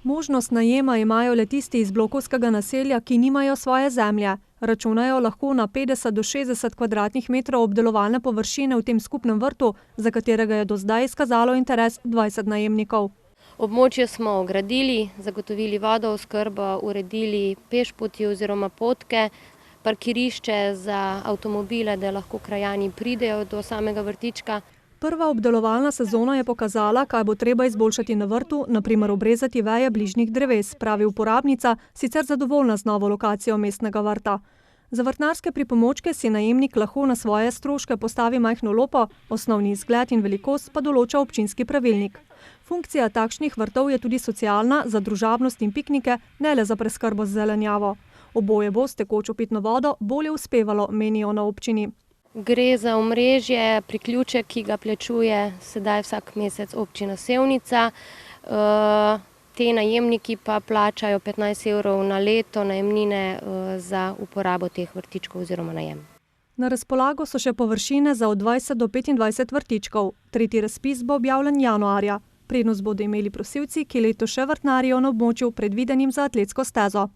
Možnost najema imajo le tisti iz blokovskega naselja, ki nimajo svoje zemlje. Računajo lahko na 50 do 60 kvadratnih metrov obdelovalne površine v tem skupnem vrtu, za katerega je do zdaj izkazalo interes 20 najemnikov. Območje smo ogradili, zagotovili vodooskrbo, uredili pešpoti oziroma potke, parkirišče za avtomobile, da lahko krajani pridejo do samega vrtička. Prva obdelovalna sezona je pokazala, kaj bo treba izboljšati na vrtu, na primer obrezati veje bližnjih dreves, pravi uporabnica, sicer zadovoljna z novo lokacijo mestnega vrta. Za vrtnarske pripomočke si najemnik lahko na svoje stroške postavi majhno lopo, osnovni izgled in velikost pa določa občinski pravilnik. Funkcija takšnih vrtov je tudi socialna, za družabnost in piknike, ne le za preskrbo z zelenjavo. Oboje bo s tekočo pitno vodo bolje uspevalo, menijo na občini. Gre za omrežje, priključek, ki ga plačuje sedaj vsak mesec občina Sevnica. Te najemniki pa plačajo 15 evrov na leto najemnine za uporabo teh vrtičkov oziroma najem. Na razpolago so še površine za od 20 do 25 vrtičkov. Tretji razpis bo objavljen januarja. Prednost bodo imeli prosilci, ki letos še vrtnarijo na območju predvidenim za atletsko stezo.